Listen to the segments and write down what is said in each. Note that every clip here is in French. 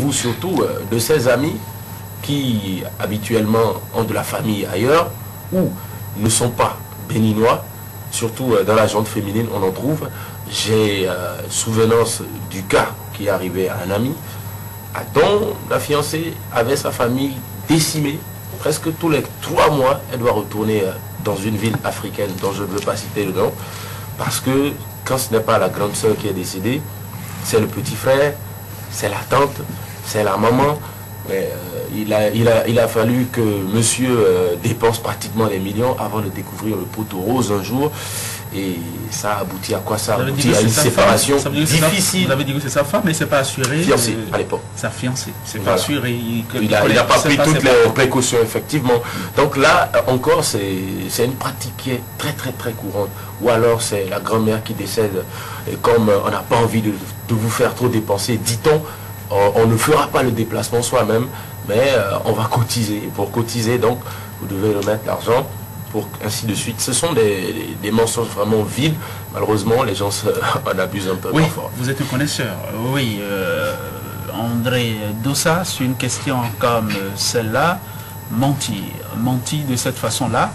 ou surtout de ses amis qui habituellement ont de la famille ailleurs ou ne sont pas béninois, surtout dans la gente féminine on en trouve. J'ai souvenance du cas qui est arrivé à un ami, dont la fiancée avait sa famille décimée. Presque tous les 3 mois, elle doit retourner dans une ville africaine dont je ne veux pas citer le nom, parce que quand ce n'est pas la grande sœur qui est décédée, c'est le petit frère, c'est la tante, c'est la maman. Mais, il a fallu que monsieur dépense pratiquement des millions avant de découvrir le poteau rose un jour. Et ça aboutit à quoi? Ça aboutit à une séparation difficile. Vous avez dit que c'est sa femme, mais c'est pas assuré. Fiancée à l'époque. Sa fiancée, c'est pas assuré. Il n'a pas pris toutes les précautions, effectivement. Donc là, encore, c'est une pratique qui est très très très courante. Ou alors c'est la grand-mère qui décède. Et comme on n'a pas envie de vous faire trop dépenser, dit-on, on ne fera pas le déplacement soi-même, mais on va cotiser. Et pour cotiser, donc, vous devez remettre l'argent, pour ainsi de suite. Ce sont des mensonges vraiment vides. Malheureusement, les gens en abusent un peu. Oui, parfois. Vous êtes un connaisseur. Oui, André Dossa, sur une question comme celle-là, mentir de cette façon-là,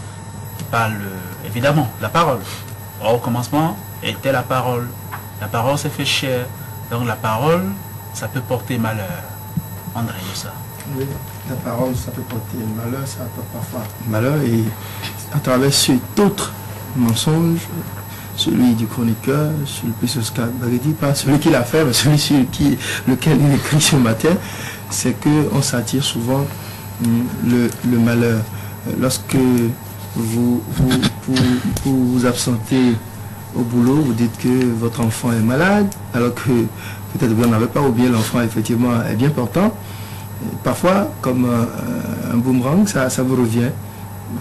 parle évidemment la parole. Au commencement était la parole. La parole s'est fait cher. Donc la parole, ça peut porter malheur. André Dossa. Oui, la parole, ça peut porter malheur, ça porte parfois malheur. Et à travers cet autre mensonge, celui du chroniqueur, celui de Oscar Bagedi, pas celui qui l'a fait, mais celui sur lequel il écrit ce matin, c'est qu'on s'attire souvent le malheur. Lorsque vous vous absentez au boulot, vous dites que votre enfant est malade, alors que peut-être vous n'en avez pas, ou bien l'enfant effectivement est bien portant. Parfois, comme un boomerang, ça vous revient.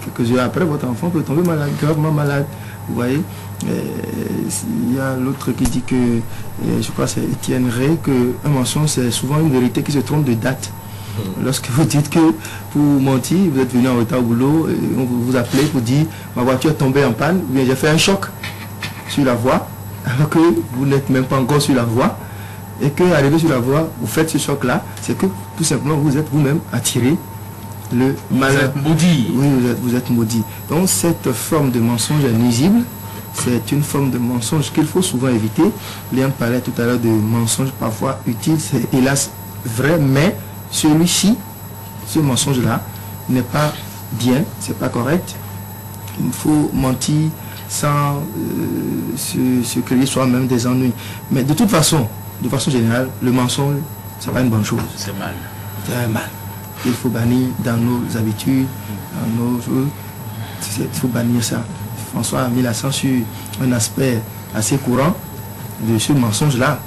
Quelques heures après, votre enfant peut tomber malade, gravement malade. Vous voyez, il y a l'autre qui dit que, je crois que c'est Étienne Ray, qu'un mensonge, c'est souvent une vérité qui se trompe de date. Lorsque vous dites que pour mentir, vous êtes venu en retard au boulot, on vous appelez pour dire ma voiture est tombée en panne, ou bien j'ai fait un choc sur la voie, alors que vous n'êtes même pas encore sur la voie. Et que arrivé sur la voie, vous faites ce choc-là, c'est que tout simplement vous êtes vous-même attiré le malheur. Vous êtes maudit. Oui, vous êtes maudit. Donc cette forme de mensonge est nuisible. C'est une forme de mensonge qu'il faut souvent éviter. Léon parlait tout à l'heure de mensonges parfois utiles, c'est hélas vrai, mais celui-ci, ce mensonge-là, n'est pas bien, c'est pas correct. Il faut mentir sans se créer soi-même des ennuis. Mais de toute façon, de façon générale, le mensonge, c'est pas une bonne chose. C'est mal. C'est mal. Il faut bannir dans nos habitudes, dans nos choses. Il faut bannir ça. François a mis l'accent sur un aspect assez courant de ce mensonge-là.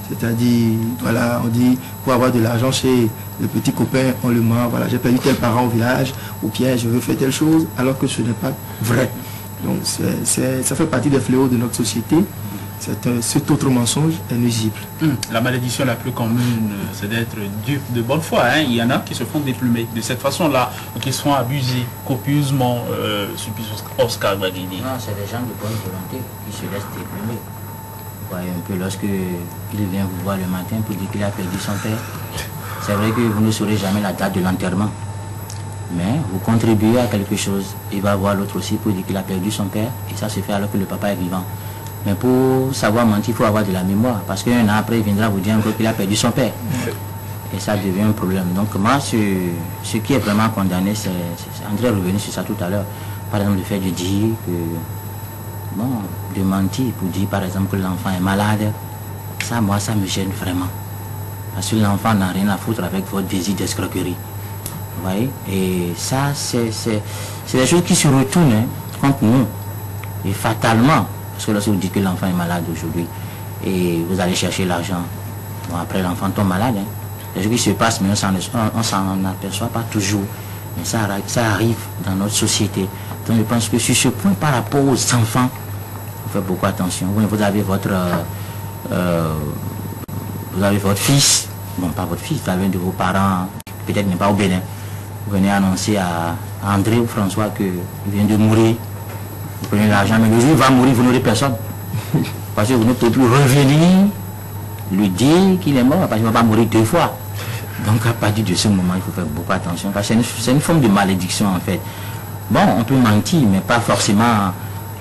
C'est-à-dire, voilà, on dit, pour avoir de l'argent chez le petit copain, on le ment, voilà, j'ai perdu tel parent au village, ou bien je veux faire telle chose, alors que ce n'est pas vrai. Donc, ça fait partie des fléaux de notre société. Cet autre mensonge est nuisible. La malédiction la plus commune, c'est d'être dupe de bonne foi. Hein. Il y en a qui se font déplumer de cette façon-là, ou qui sont abusés copieusement, Oscar Bagidi. Non, c'est des gens de bonne volonté qui se laissent déplumer. Vous voyez un peu, lorsque il vient vous voir le matin pour dire qu'il a perdu son père, c'est vrai que vous ne saurez jamais la date de l'enterrement. Mais vous contribuez à quelque chose. Il va voir l'autre aussi pour dire qu'il a perdu son père, et ça se fait alors que le papa est vivant. Mais pour savoir mentir, il faut avoir de la mémoire. Parce qu'un an après, il viendra vous dire encore qu'il a perdu son père. Et ça devient un problème. Donc moi, ce qui est vraiment condamné, c'est André est revenu sur ça tout à l'heure. Par exemple, le fait de dire que, bon, de mentir pour dire par exemple que l'enfant est malade. Ça, moi, ça me gêne vraiment. Parce que l'enfant n'a rien à foutre avec votre désir d'escroquerie. Vous voyez? Et ça, c'est des choses qui se retournent contre nous. Et fatalement. Parce que lorsque vous dites que l'enfant est malade aujourd'hui et vous allez chercher l'argent, bon, après l'enfant tombe malade. Hein. C'est ce qui se passe, mais on s'en aperçoit pas toujours. Mais ça arrive dans notre société. Donc je pense que sur ce point, par rapport aux enfants, vous faites beaucoup attention. Vous avez votre fils, bon pas votre fils, vous avez un de vos parents, peut-être n'est pas au Bénin. Vous venez annoncer à André ou François qu'il vient de mourir. Vous prenez l'argent, mais le jour où il va mourir, vous n'aurez personne. Parce que vous ne pouvez plus revenir, lui dire qu'il est mort, parce qu'il ne va pas mourir 2 fois. Donc à partir de ce moment, il faut faire beaucoup attention, parce que c'est une forme de malédiction en fait. Bon, on peut mentir, mais pas forcément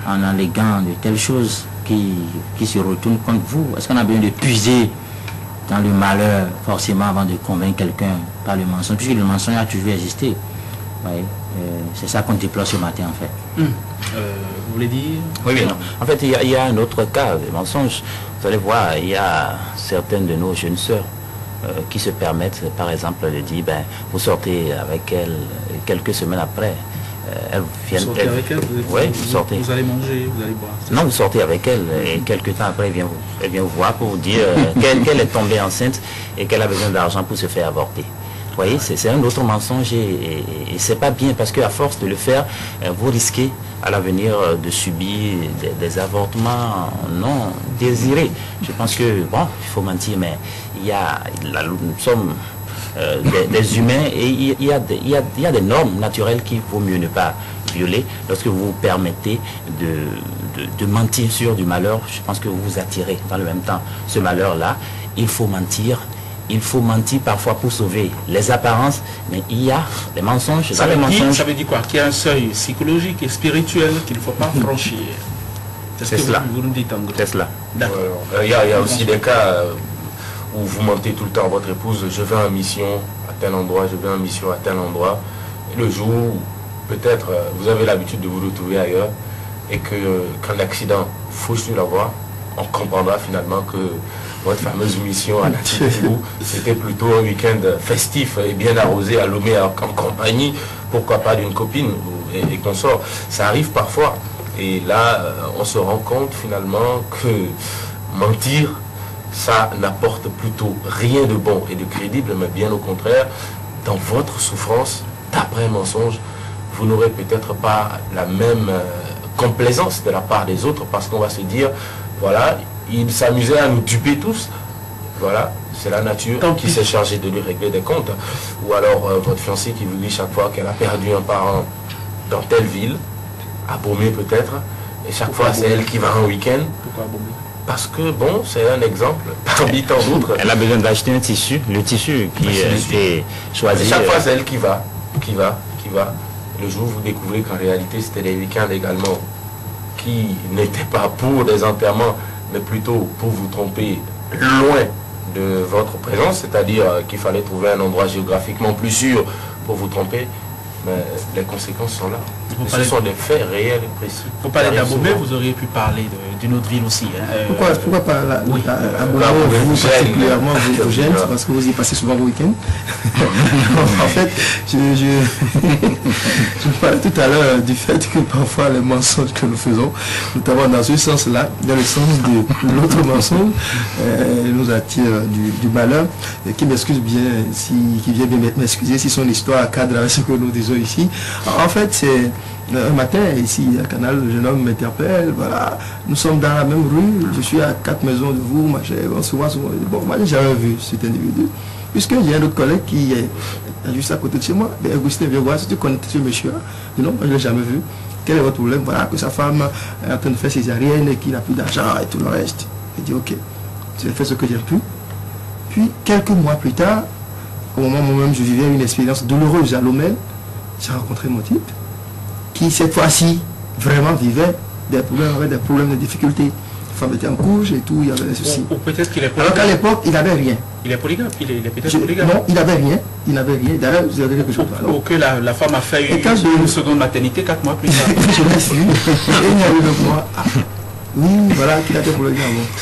en alléguant de telles choses qui se retournent contre vous. Est-ce qu'on a besoin de puiser dans le malheur forcément avant de convaincre quelqu'un par le mensonge, puisque le mensonge a toujours existé. Ouais, c'est ça qu'on déplore ce matin en fait. Vous voulez dire? Oui, oui, non. En fait, il y a un autre cas de mensonge. Vous allez voir, il y a certaines de nos jeunes sœurs qui se permettent, par exemple, de dire, ben, vous sortez avec elle, quelques semaines après, elles viennent... Vous sortez avec elle, vous sortez. Vous allez manger, vous allez boire. Non, vous sortez avec elle, et quelques temps après, elle vient vous voir pour vous dire qu'elle est tombée enceinte et qu'elle a besoin d'argent pour se faire avorter. Vous voyez, c'est un autre mensonge et c'est pas bien, parce qu'à force de le faire, vous risquez à l'avenir de subir des avortements non désirés. Je pense que, bon, il faut mentir, mais nous sommes des humains et il y a des normes naturelles qu'il vaut mieux ne pas violer. Lorsque vous vous permettez de mentir sur du malheur, je pense que vous vous attirez dans le même temps ce malheur-là. Il faut mentir. Il faut mentir parfois pour sauver les apparences, mais il y a des mensonges. Ça veut dire quoi? Qu'il y a un seuil psychologique et spirituel qu'il ne faut pas franchir. C'est cela. Vous nous dites en gros. C'est cela. Il y a aussi des cas où vous mentez tout le temps à votre épouse, je vais en mission à tel endroit, je vais en mission à tel endroit. Et le jour où peut-être vous avez l'habitude de vous retrouver ailleurs et que quand l'accident fauche sur la voie, on comprendra finalement que votre fameuse mission à Nativou, c'était plutôt un week-end festif et bien arrosé à Lomé en compagnie, pourquoi pas d'une copine et consort. Ça arrive parfois. Et là, on se rend compte finalement que mentir, ça n'apporte plutôt rien de bon et de crédible, mais bien au contraire, dans votre souffrance, d'après un mensonge, vous n'aurez peut-être pas la même complaisance de la part des autres, parce qu'on va se dire, voilà, il s'amusait à nous duper tous. Voilà, c'est la nature qui s'est chargée de lui régler des comptes. Ou alors votre fiancée qui vous dit chaque fois qu'elle a perdu un parent dans telle ville, à Beaumé peut-être, et chaque fois c'est elle qui va en week-end. Pourquoi à Beaumé? Parce que bon, c'est un exemple parmi tant d'autres. Elle a besoin d'acheter un tissu, le tissu qui est choisi. Chaque fois c'est elle qui va. Le jour où vous découvrez qu'en réalité c'était des week-ends également qui n'étaient pas pour des enterrements, mais plutôt pour vous tromper loin de votre présence, c'est-à-dire qu'il fallait trouver un endroit géographiquement plus sûr pour vous tromper, mais les conséquences sont là. Ce sont des faits réels et précis. Pour parler d'Abomey, vous auriez pu parler d'une autre ville aussi. Hein. Pourquoi pas Abomey, vous particulièrement vous gêne, c'est parce que vous y passez souvent vos week-ends. En fait, je parlais tout à l'heure du fait que parfois les mensonges que nous faisons, notamment dans ce sens-là, dans le sens de l'autre mensonge, nous attire du malheur, qui m'excuse bien, qui vient bien m'excuser si son histoire cadre avec ce que nous disons ici. En fait, c'est un matin, ici à Canal, le jeune homme m'interpelle, voilà, nous sommes dans la même rue, je suis à 4 maisons de vous, on se voit souvent. Bon, moi j'ai jamais vu cet individu, puisque j'ai un autre collègue qui est juste à côté de chez moi. Ben, Augustin, viens voir si tu connais ce monsieur. Non, moi je ne l'ai jamais vu. Quel est votre problème? Voilà, que sa femme est en train de faire césarienne et qu'il n'a plus d'argent et tout le reste. Il dit ok, j'ai fait ce que j'ai pu. Puis quelques mois plus tard, au moment où même je vivais une expérience douloureuse à Lomé, j'ai rencontré mon type qui cette fois-ci vraiment vivait des problèmes, avec des problèmes de difficultés. La femme était en couche et tout, il y avait des soucis. Ou peut-être qu'il est polygame. Alors qu'à l'époque, il n'avait rien. Il est polygame, il est peut-être polygame. Non, il n'avait rien. Il n'avait rien. D'ailleurs, vous avez quelque chose. Ou que la femme a fait une seconde maternité 4 mois plus tard. Je l'ai su. Et il y a eu le mois. Oui, voilà, qu'il a des problèmes.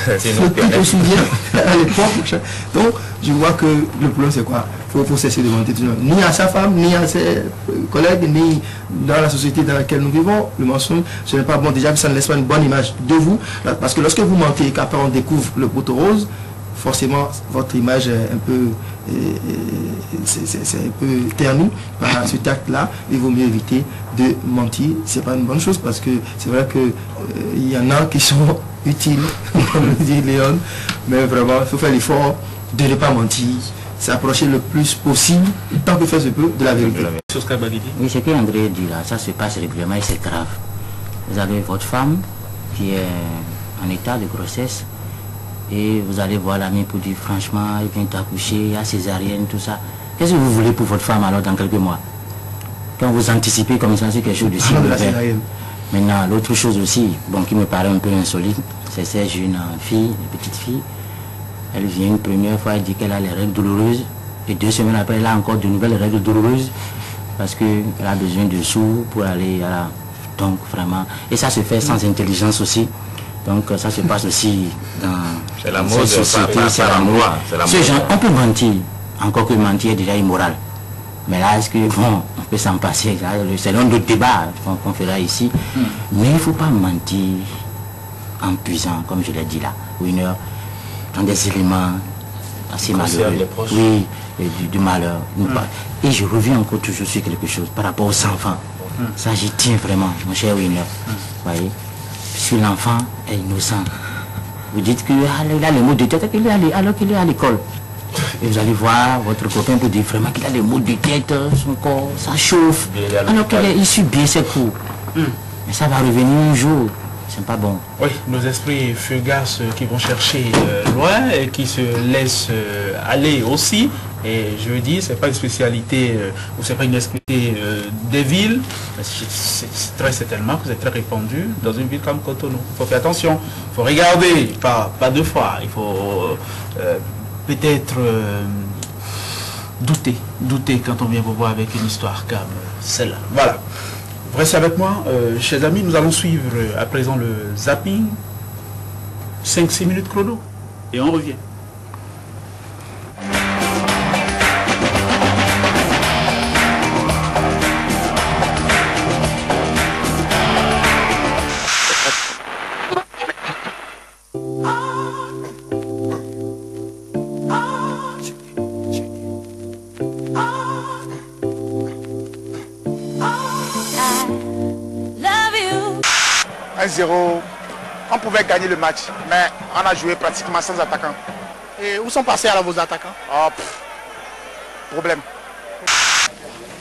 Je me souviens à l'époque. Donc, je vois que le problème, c'est quoi? Il faut cesser de mentir. Ni à sa femme, ni à ses collègues, ni dans la société dans laquelle nous vivons. Le mensonge, ce n'est pas bon. Déjà, ça ne laisse pas une bonne image de vous. Parce que lorsque vous mentez et qu'après on découvre le poteau rose, forcément, votre image est un peu, c'est un peu ternie par cet acte-là. Il vaut mieux éviter de mentir. C'est pas une bonne chose parce que c'est vrai que il y en a qui sont utiles, comme le dit Léon, mais vraiment, il faut faire l'effort de ne pas mentir, s'approcher le plus possible, tant que faire se peut, de la vérité. Oui, ce que André dit là, ça se passe régulièrement et c'est grave. Vous avez votre femme qui est en état de grossesse Et vous allez voir l'ami pour dire franchement, il vient d'accoucher, il y a césarienne, tout ça. Qu'est-ce que vous voulez pour votre femme alors dans quelques mois? Quand vous anticipez comme ça, c'est quelque chose de si mauvais. Maintenant, l'autre chose aussi, bon, qui me paraît un peu insolite, c'est Serge, une fille, une petite fille. Elle vient une première fois, elle dit qu'elle a les règles douloureuses. Et 2 semaines après, elle a encore de nouvelles règles douloureuses. Parce qu'elle a besoin de sous pour aller à la... Donc vraiment, et ça se fait sans intelligence aussi. Donc ça se passe aussi dans la mode, société, c'est la mode. Ce genre, on peut mentir, encore que mentir est déjà immoral. Mais là, est-ce que bon, on peut s'en passer? C'est l'un d'autres débats qu'on fera ici. Mais il ne faut pas mentir en puisant, comme je l'ai dit là, ou une heure, dans des éléments assez malheureux. Oui, du malheur. Et je reviens encore toujours sur quelque chose par rapport aux enfants. Ça, j'y tiens vraiment, mon cher Winner. Voyez, puisque l'enfant est innocent. Vous dites qu'il a les maux de tête alors qu'il est à l'école. Et vous allez voir votre copain pour dire vraiment qu'il a les maux de tête, son corps, ça chauffe. Alors qu'il suit bien ses cours. Mais ça va revenir un jour. C'est pas bon. Oui, nos esprits fugaces qui vont chercher loin et qui se laissent aller aussi. Et je veux dire, c'est pas une spécialité ou c'est pas une spécialité des villes. C'est très certainement que c'est très répandu dans une ville comme Cotonou. Il faut faire attention. Il faut regarder, pas 2 fois. Il faut peut-être douter quand on vient vous voir avec une histoire comme celle-là. Voilà. Vous restez avec moi, chers amis, nous allons suivre à présent le zapping. 5-6 minutes chrono. Et on revient. On pouvait gagner le match, mais on a joué pratiquement sans attaquant. Et où sont passés alors vos attaquants? Problème.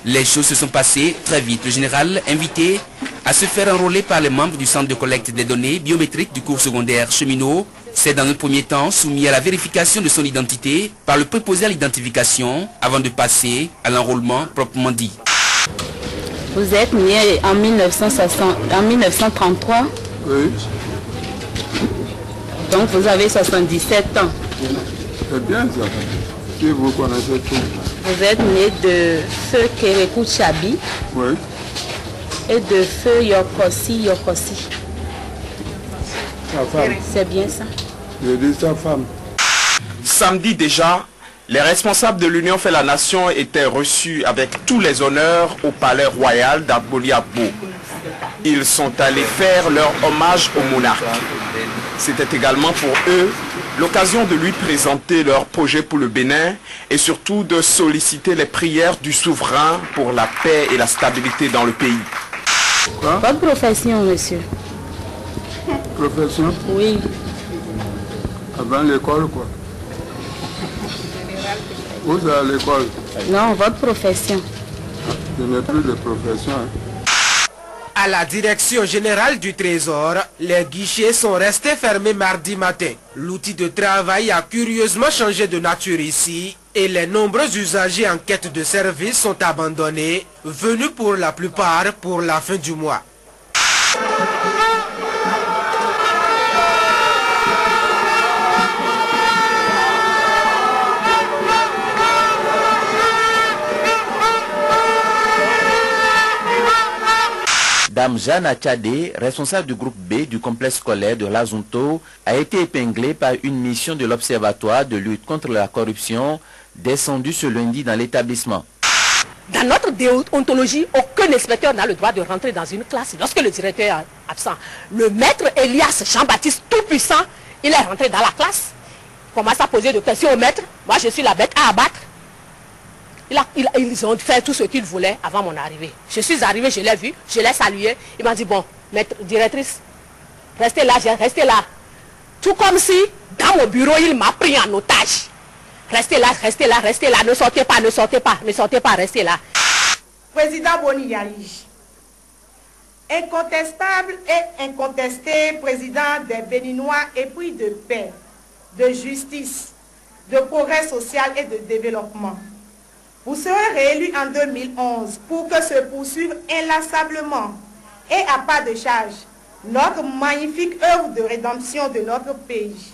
Les choses se sont passées très vite. Le général, invité à se faire enrôler par les membres du centre de collecte des données biométriques du cours secondaire cheminot, c'est dans un premier temps soumis à la vérification de son identité par le préposé à l'identification avant de passer à l'enrôlement proprement dit. Vous êtes né en 1933. Oui. Donc vous avez 77 ans. C'est bien ça. Si vous connaissez tout. Vous êtes né de feu Kérékou Chabi. Oui. Et de feu Yokosi. Sa femme. C'est bien ça. Je dis sa femme. Samedi déjà, les responsables de l'Union fait la Nation étaient reçus avec tous les honneurs au palais royal d'Aboliabo. Ils sont allés faire leur hommage au monarque. C'était également pour eux l'occasion de lui présenter leur projet pour le Bénin et surtout de solliciter les prières du souverain pour la paix et la stabilité dans le pays. Quoi? Votre profession, monsieur? Profession? Oui. Avant l'école, quoi. Vous êtes à l'école? Non, votre profession. Je n'ai plus de profession. À la direction générale du Trésor, les guichets sont restés fermés mardi matin. L'outil de travail a curieusement changé de nature ici et les nombreux usagers en quête de service sont abandonnés, venus pour la plupart pour la fin du mois. Dame Jeanne Achadé, responsable du groupe B du complexe scolaire de Lazunto, a été épinglée par une mission de l'Observatoire de lutte contre la corruption descendue ce lundi dans l'établissement. Dans notre déontologie, aucun inspecteur n'a le droit de rentrer dans une classe lorsque le directeur est absent. Le maître Elias Jean-Baptiste Tout-Puissant, il est rentré dans la classe, commence à poser des questions au maître. Moi, je suis la bête à abattre. Ils ont fait tout ce qu'ils voulaient avant mon arrivée. Je suis arrivée, je l'ai vu, je l'ai salué. Il m'a dit, bon, maître, directrice, restez là, restez là. Tout comme si, dans mon bureau, il m'a pris en otage. Restez là, restez là, restez là, ne sortez pas, ne sortez pas, ne sortez pas, restez là. Président Boni Yali, incontestable et incontesté président des Béninois épris de paix, de justice, de progrès social et de développement. Vous serez réélu en 2011 pour que se poursuive inlassablement et à pas de charge notre magnifique œuvre de rédemption de notre pays.